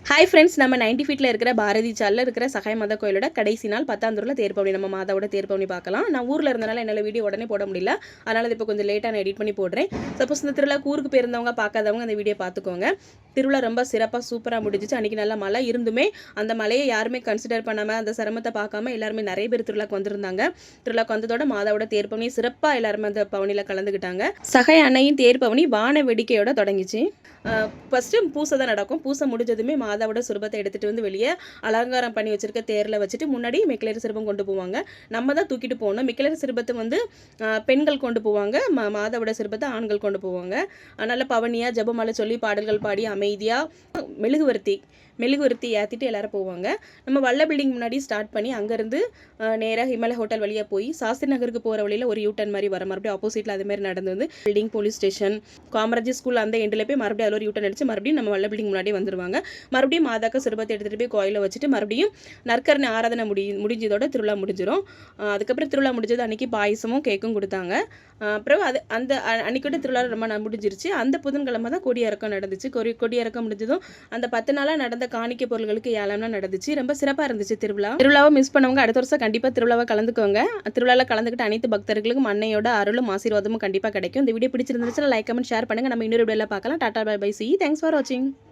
Hi friends, நம்ம 90 ஃபீட்டில் இருக்கிற பாரதி சாலில் இருக்கிற சகாய மத கோயிலோட கடைசி நாள் 10ஆம் திருவிழா தேர்பவனி. நம்ம மாதாவோட தேர்பவனி பார்க்கலாம். நான் ஊரில் இருந்தனால என்னால் வீடியோ உடனே போட முடியல, அதனால் அது இப்போ கொஞ்சம் லேட்டாக நான் எடிட் பண்ணி போடுறேன். சப்போஸ் இந்த திருவிழா ஊருக்கு போயிருந்தவங்க பார்க்காதவங்க அந்த வீடியோ பார்த்துக்கோங்க. திருவிழா ரொம்ப சிறப்பாக சூப்பராக முடிஞ்சிச்சு. அன்றைக்கி நல்லா மழை இருந்துமே அந்த மலையை யாருமே கன்சிடர் பண்ணாமல் அந்த சிரமத்தை பார்க்காம எல்லாருமே நிறைய பேர் திருவிழாக்கு வந்திருந்தாங்க. திருவிழாக்கு வந்ததோட மாதாவோட தேர்பவனி சிறப்பாக எல்லாருமே அந்த பவனியில் கலந்துக்கிட்டாங்க. சகாய அன்னையின் தேர்பவனி வான வேடிக்கையோட தொடங்கிச்சு. ஃபஸ்ட்டு பூசை தான் நடக்கும். பூசை முடிஞ்சதுமே மாதாவோட சுரூபத்தை எடுத்துகிட்டு வந்து வெளியே அலங்காரம் பண்ணி வச்சுருக்க தேரில் வச்சுட்டு முன்னாடி மிக்கலேறு சிறுபம் கொண்டு போவாங்க. நம்ம தான் தூக்கிட்டு போகணும். மிக்கலேறு சிறுபத்தை வந்து பெண்கள் கொண்டு போவாங்க, மாதாவோட சிறுபத்தை ஆண்கள் கொண்டு போவாங்க. நல்ல பவனியாக ஜெபமாலை சொல்லி பாடல்கள் பாடி அமைதியாக மெழுகுவர்த்தி ஏற்றிட்டு எல்லோரும் போவாங்க. நம்ம வல்ல பில்டிங் முன்னாடி ஸ்டார்ட் பண்ணி அங்கேருந்து நேராக ஹிமாலய ஹோட்டல் வழியாக போய் சாஸ்திரி நகருக்கு போகிற வழியில் ஒரு யூட்டன் மாதிரி வர மறுபடியும் ஆப்போசிட்டில் அதுமாதிரி நடந்து வந்து building police station Kamaraj school அந்த எண்டில் போய் மறுபடியும் அதில் ஒரு யூட்டன் அடிச்சு மறுபடியும் நம்ம வல்ல பில்டிங் முன்னாடி வந்துடுவாங்க. மறுபடியும் மாதாக்க சிறுபத்தை எடுத்துகிட்டு போய் கோயிலை வச்சுட்டு மறுபடியும் நற்கரணை ஆராதனை முடிஞ்சதோட திருவிழா முடிஞ்சிடும். அதுக்கப்புறம் திருவிழா முடிஞ்சது அன்றைக்கி பாயசமும் கேக்கும் கொடுத்தாங்க. அப்புறம் அந்த அன்றைக்கிட்ட திருவிழா ரொம்ப முடிஞ்சிருச்சு. அந்த புதன்கிழமை தான் கொடியிறக்கம் நடந்துச்சு. கொடியிறக்கம் முடிஞ்சதும் அந்த 10 நாளாக நடந்த காணிக்கை பொருள்களுக்கு ஏலம்லாம் நடந்துச்சு. ரொம்ப சிறப்பாக இருந்துச்சு திருவிழாவை மிஸ் பண்ணவங்க அடுத்த வருஷம் கண்டிப்பாக திருவிழாவை கலந்துக்கோங்க. திருவிழாவில் கலந்துக்கிட்ட அனைத்து பக்தர்களுக்கும் அன்னையோட அருளும் ஆசீர்வாதமும் கண்டிப்பாக கிடைக்கும். இந்த வீடியோ பிடிச்சிருந்துச்சுன்னா லைக், கமெண்ட், ஷேர் பண்ணுங்கள். நம்ம இன்னொரு வீடியோவில் பார்க்கலாம். டாடா, பை பை, சி. தேங்க்ஸ் ஃபார் வாட்சிங்.